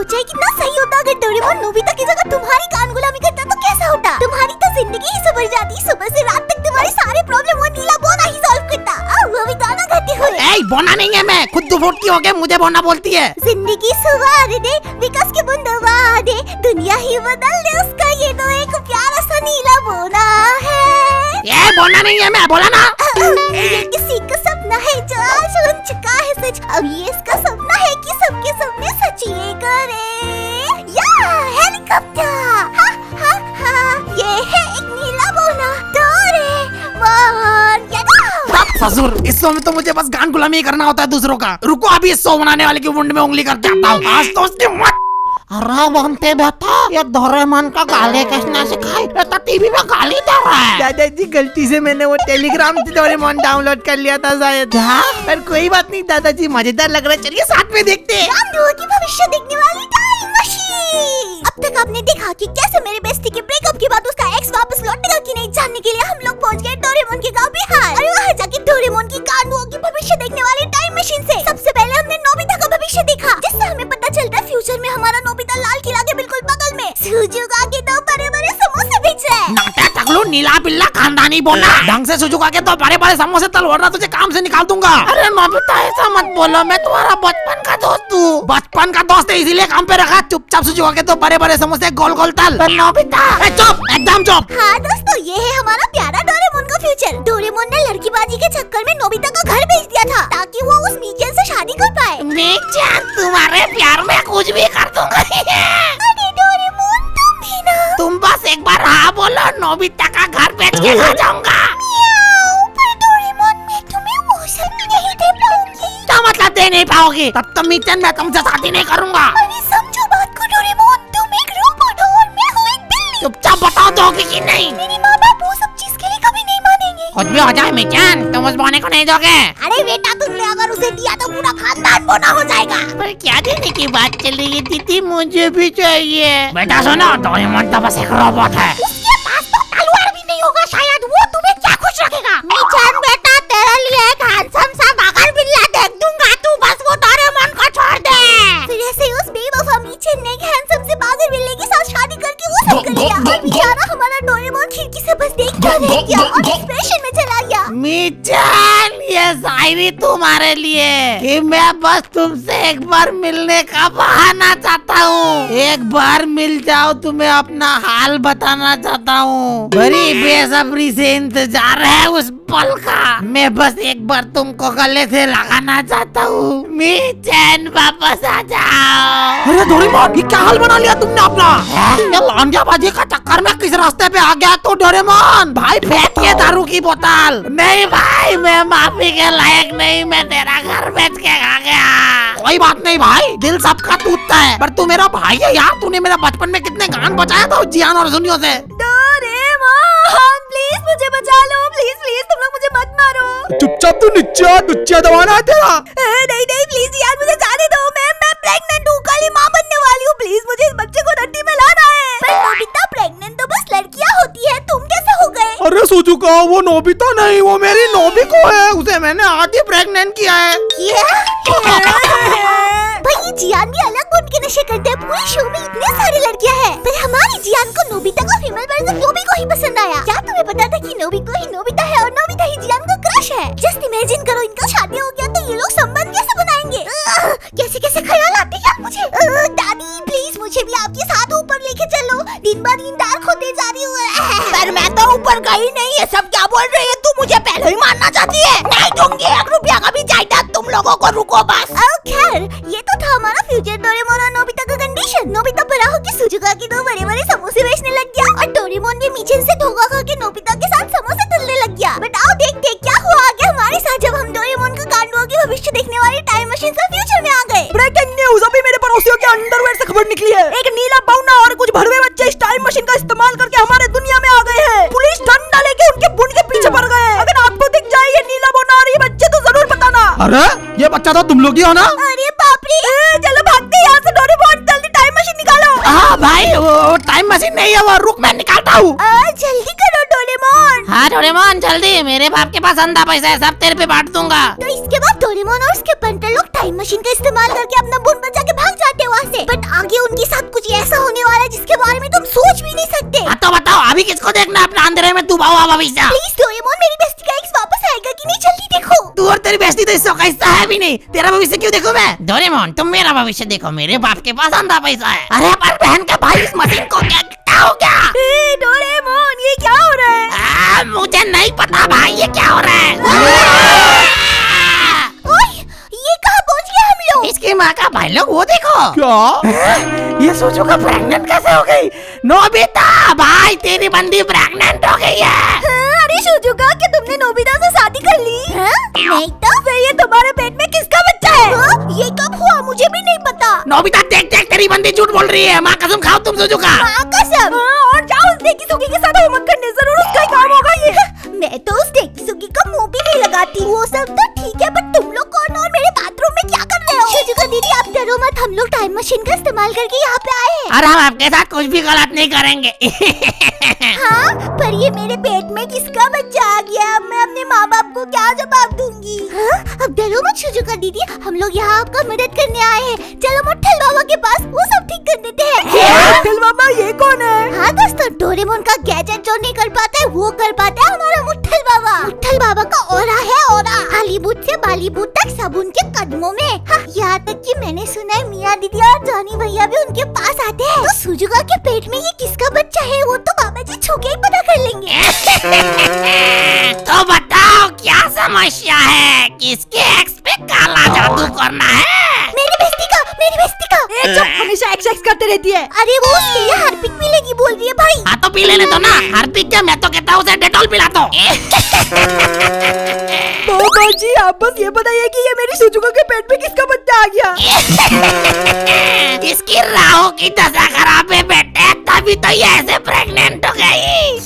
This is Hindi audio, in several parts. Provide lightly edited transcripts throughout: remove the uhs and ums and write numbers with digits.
सोचा है कितना सही होता अगर डोरेमोन नोबिता की जगह तुम्हारी कान गुलामी करता तो कैसा होता। तुम्हारी तो जिंदगी ही सुधर जाती, सुबह से रात तक तुम्हारे सारे प्रॉब्लम वो नीला बोना ही सॉल्व करता। वो भी गाना गाते हुए। ए बोना नहीं है, मैं खुद फुटकी हो के मुझे बोना बोलती है। जिंदगी सवार दे, विकास के बुंदवा दे, दुनिया ही बदल दे, उसका ये तो एक प्यारा सा नीला बोना है। ये बोना नहीं है, मैं बोला ना। ये किसी का सपना है जो आज बन चुका है सच, अब ये इसका सपना है कि सबके सपने सच ये करे। या हेलीकॉप्टर, हा हा हा, ये है एक नीला बोना डोरेमोन। ससुर, इस शो में तो मुझे बस गान गुलामी करना होता है दूसरों का। रुको अभी इस शो बनाने वाले की मुंड में उंगली करके आता हूँ। आज तो उसकी मत। अरे बनते बेटा, ये डोरेमोन का गाली किसने सिखाई? ये तो टीवी में गाली दे रहा है। दादाजी गलती से मैंने वो टेलीग्राम से डोरेमोन डाउनलोड कर लिया था शायद। पर कोई बात नहीं दादाजी, मजेदार लग रहा है, चलिए साथ में देखते हैं। की भविष्य देखने वाली टाइम मशीन। अब तक आपने देखा कि कैसे मेरे बेस्टी के ब्रेकअप के बाद उसका एक्स वापस लौटेगा कि नहीं, जानने के लिए हम लोग पहुंच गए डोरेमोन के गांव बिहार। और वहाँ जाके डोरेमोन की कानूओं की भविष्य देखने वाली टाइम मशीन से सबसे पहले हमने नोबिता का भविष्य देखा, जिससे हमें पता चलता है फ्यूचर में हमारा नोबिता लाल किला के बिल्कुल बगल में सुजुका के दो बड़े-बड़े समोसे बेच रहा है। नाटा टकलू नीला पिल्ला खानदानी बोलना, ढंग से सुजुका के दो बड़े-बड़े समोसे तलवार तुझे काम से निकाल दूंगा। अरे नोबिता ऐसा मत बोलो, मैं तुम्हारा बचपन का दोस्त हूँ। बचपन का दोस्त है इसीलिए काम पे रखा। चुपचाप सुजुका के दो बड़े-बड़े समोसे गोल गोल तल। नोबिता चुप, एकदम चुप। हाँ दोस्तों, ये है हमारा प्यारा डोरेमोन का फ्यूचर। डोरेमोन ने लड़कीबाजी के चक्कर में नोबिता का घर बेच दिया था ताकि वो उस मीचन से शादी कर पाए। मीचन, तुम्हारे प्यार में कुछ भी कर दूंगा। अरे डोरेमोन तुम भी ना। तुम बस एक बार हाँ बोलो, नोबिता का घर बेच के खा जाऊंगा। पर डोरेमोन, मैं तुम्हें वो सब नहीं दे पाऊंगी। क्या मतलब दे नहीं पाओगी? तब तो मीचन मैं तुमसे शादी नहीं करूंगा। अरे समझो बात को डोरेमोन, तुम एक रोबोट हो और मैं हूँ एक बिल्ली। चुपचाप बताओ दोगे कि नहीं? मेरे माँ बाप वो सब चीज के लिए कभी नहीं मानेंगे। कुछ भी हो जाए मीचन, तुम उस बोने को नहीं दोगे। अरे बेटा, तुमने अगर उसे दिया तो पूरा खानदान बोना हो जाएगा। पर क्या देने की बात चल रही है दीदी? मुझे भी चाहिए। बेटा सुनो, डोरेमोन तो बस एक रोबोट है। उसके पास तो तलवार भी नहीं होगा शायद। वो तुम्हें क्या खुश रखेगा? मीचन बेटा, तेरे लिए एक हैंडसम सा बागर बिल्ला देख दूंगा, तू बस वो डोरेमोन को छोड़ दे। फिर ऐसे उस बेवफा मीचन ने एक हैंडसम से बागर बिल्ले के साथ शादी करके वो सब कर लिया। और बेचारा हमारा डोरेमोन खिड़की से बस देखता रह गया और डिप्रेशन में चला गया। मीचन, ये शायरी तुम्हारे लिए कि मैं बस तुमसे एक बार मिलने का बहाना चाहता हूँ। एक बार मिल जाओ, तुम्हें अपना हाल बताना चाहता हूँ। बड़ी बेसब्री से इंतजार है उस पल का। मैं बस एक बार तुमको गले से लगाना चाहता हूँ। मीचन वापस आ जाओ। अरे डोरेमोन, ये क्या हाल बना लिया तुमने अपना? ये लांडियाबाजी का चक्कर में किस रास्ते पे आ गया तो डोरेमोन? भाई फेंकिए दारू की बोतल। नहीं भाई, मैं माफी के लायक नहीं, मैं तेरा घर बेच के खा गया। कोई बात नहीं भाई, दिल सबका टूटता है, पर तू मेरा भाई है यार। तूने मेरा बचपन में कितने गान बचाया था जियान और सुनियो से। डोरेमोन प्लीज मुझे बचा लो, प्लीज प्लीज, तुम लोग मुझे मत मारो। चुपचाप तू नीचे दबाना है तेरा। नहीं नहीं प्लीज यार, मुझे जाने दो। मैं प्रेग्नेंट हूँ, कल ही माँ बनने वाली हूँ। प्लीज मुझे इस बच्चे को धरती में लाना है। पर नोबिता, प्रेग्नेंट तो बस लड़कियाँ होती है, तुम कैसे हो गए? अरे सुजुका, वो नोबिता नहीं, वो मेरी नोबिको है। उसे मैंने आज ही प्रेग्नेंट किया है। भाई ये जियान भी अलग बन के नशे करते हैं। पूरे शो में इतने सारी लड़कियां हैं, पर हमारी जियान को नोबिता का फीमेल वर्जन नोबिको ही पसंद आया। क्या तुम्हें पता था कि नोबिको ही नोबिता है और नोबिता ही जियान का क्रश है? जस्ट इमेजिन करो, इनका शादी हो गया तो ये लोग संबंध कैसे बनाएंगे? कैसे कैसे ख्याल आते हैं मुझे। दादी प्लीज मुझे भी आपके साथ ऊपर लेके चलो, दिन ब दिन डार्क होते जा रही हूँ। पर मैं तो ऊपर गई नहीं। ये सब क्या बोल रही है तू? मुझे पहले ही मारना चाहती है। नहीं दूंगी 1 रुपया का भी जायदाद तुम लोगों को। रुको बस। खैर, ये तो था हमारा फ्यूचर डोरेमोन और नोबिता का कंडीशन। नोबिता बड़ा होकर सुजुका के 2 बड़े-बड़े समोसे बेचने लग गया और डोरेमोन भी मीचन से धोखा खा के नोबिता के साथ समोसे तलने लग गया। बट आओ देखते क्या हुआ आगे हमारे साथ जब हम डोरेमोन का कांडुओं की भविष्य देखने वाली टाइम मशीन से फ्यूचर में आ गए। ब्रेकिंग न्यूज, अभी मेरे पड़ोसियों के अंडरवेयर से खबर निकली है। एक नीला बौना और कुछ भड़वे बच्चे इस टाइम मशीन का इस्तेमाल करके हमारे दुनिया में आ गए हैं। पुलिस डंडा लेके उनके बुन के पीछे पड़ गए। अगर आपको दिख जाए ये नीला बौना और ये बच्चे तो जरूर बताना। अरे ये बच्चा तो तुम लोग ही हो ना? अरे बाप रे, चलो भागते यहाँ से। डोरेमोन जल्दी टाइम मशीन निकालो। हाँ भाई, वो टाइम मशीन नहीं है, वो रुक मैं निकालता हूँ। जल्दी करो डोरेमोन। हाँ डोरेमोन जल्दी, मेरे बाप के पास अंधा पैसा है, सब तेरे पे बांट दूंगा। तो इसके बाद डोरेमोन और उसके बंटे लोग टाइम मशीन का इस्तेमाल करके अपना बुन बचा के भाग जाते हैं वहाँ से, बट आगे उनके साथ कुछ ऐसा होने वाला है जिसके बारे में तुम सोच भी नहीं सकते। हाँ तो बताओ अभी किसको देखना है अपना अंधेरे में, तू बाबा भविष्य। प्लीज डोरेमोन, मेरी बेस्टी का एक्स वापस आएगा कि नहीं, जल्दी देखो। तू और तेरी बेस्टी तो इसका हिस्सा है भी नहीं, तेरा भविष्य क्यों देखूं मैं? डोरेमोन तुम मेरा भविष्य देखो, मेरे बाप के पास अंधा पैसा है। अरे पर बहन का भाई इस मशीन को क्या हो गया? डोरेमोन ये क्या हो रहा है? मुझे नहीं पता भाई ये क्या हो रहा है। ओए, ये कहाँ पहुँच गए हम लोग? इसकी माँ का भाई लोग वो देखो। क्या? ये सोचो का प्रेग्नेंट कैसे हो गई? नोबिता भाई तेरी बंदी प्रेग्नेंट हो गई है। अरे शिजुका, क्या तुमने नोबिता से शादी कर ली? नहीं तो फिर ये तुम्हारे पेट में किसका बच्चा है? ये कब हुआ मुझे भी नहीं पता। नोबिता देख देख तेरी बंदी झूठ बोल रही है, माँ कसम खाओ तुम सुजुका। माँ कसम। और जाओ उस डेकिसुगी के साथ होमवर्क करने, जरूर उसका ही काम होगा ये। मैं तो उस डेकिसुगी का मुंह भी नहीं लगाती। वो सब तो ठीक है, बट तुम लोग कौन हो और मेरे बाथरूम में क्या कर रहे हो? शिजुका दीदी आप डरो मत, हम लोग टाइम मशीन का इस्तेमाल करके यहाँ पे आए हैं। और हम आपके साथ कुछ भी गलत नहीं करेंगे। हाँ, पर ये मेरे पेट में किसका बच्चा आ गया? अब मैं अपने माँ बाप को क्या जवाब दूंगी? हाँ? अब डरो मत शिजुका दीदी, हम लोग यहाँ आपका मदद करने आए हैं। चलो मुट्ठल बाबा के पास, वो सब ठीक कर देते हैं। मुट्ठल बाबा ये कौन है? हाँ दोस्तों, डोरेमोन का गैजेट जो नहीं कर पाता है वो कर पाता है हमारा मुट्ठल बाबा। मुट्ठल बाबा का ऑरा है ऑरा, हॉलीवुड से बॉलीवुड तक सब उनके कदमों में। हाँ, यहाँ तक कि मैंने सुना है मियाँ दीदी और जॉनी भैया भी उनके पास आते हैं। तो सुजुका के पेट में ये किसका बच्चा है वो तो बाबा जी छू के ही पता कर लेंगे। तो बताओ क्या समस्या है? किसके एक्स पे काला जादू करना है? मेरी बेस्टी का, मेरी बेस्टी का। ए चुप, हमेशा एक्स करते रहती है। अरे वो उसके लिए हार्पिक पीलेगी बोल रही है भाई। हाँ तो पी लेने दो ना, हार्पिक क्या, मैं तो कहता हूँ उसे डेटॉल पिला दो। बाबा जी आप बस ये बताइए कि ये मेरी सुजुका के पेट में किसका बच्चा आ गया? इसकी राहु की दशा खराब है बेटे, तभी तो ये ऐसे प्रेग्नेंट हो गई।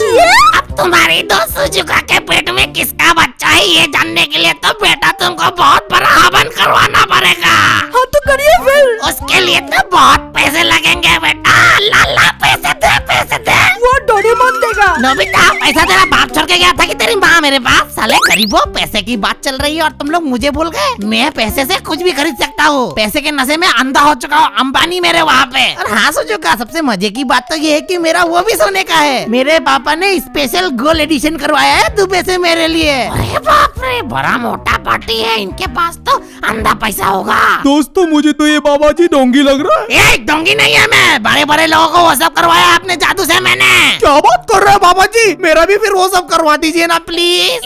अब तुम्हारी दोस्त सुजुका के पेट में किसका बच्चा है ये जानने के लिए तो बेटा तुमको बहुत बड़ा हवन करवाना पड़ेगा। हाँ तो करिए फिर। उसके लिए तो बहुत पैसे लगेंगे बेटा। लाला पैसे दे, पैसे दे। वो डोरेमोन देगा। नोबिता पैसा तेरा बाप छोड़ के गया था कि तेरी माँ मेरे पास? साले गरीबों, पैसे की बात चल रही है और तुम लोग मुझे भूल गए। मैं पैसे से कुछ भी खरीद सकता हूँ, पैसे के नशे में अंधा हो चुका हूँ, अंबानी मेरे वहाँ पे। और हाँ सुजुका, सबसे मजे की बात तो ये है कि मेरा वो भी सोने का है। मेरे पापा ने स्पेशल गोल्ड एडिशन करवाया है दुबई से मेरे लिए। अरे बाप रे, बड़ा मोटा पार्टी है इनके पास, तो अंधा पैसा होगा। दोस्तों मुझे तो ये बाबा जी डोंगी लग रहा है। ये डोंगी नहीं है, मैं बड़े बड़े लोगों को वो सब करवाया अपने जादू से मैंने। क्या बात कर रहे हो बाबा जी, मेरा भी फिर वो सब करवा दीजिए ना प्लीज।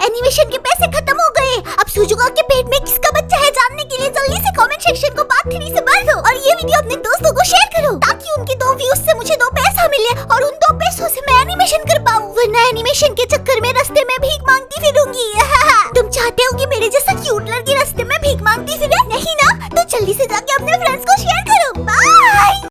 एनिमेशन के पैसे खत्म हो गए। अब सुजुका के पेट में किसका बच्चा है जानने के लिए जल्दी से कमेंट सेक्शन को पार्ट 3 से भर दो और ये वीडियो अपने दोस्तों को शेयर करो ताकि उनके 2 व्यूज से मुझे 2 पैसा मिले और उन 2 पैसों से मैं एनिमेशन कर पाऊँ, वरना एनिमेशन के चक्कर में रास्ते में भीख मांगती फिरूंगी। तुम चाहते हो कि मेरे जैसा क्यूट लड़की रास्ते में भीख मांगती फिरे? नहीं ना, तो जल्दी से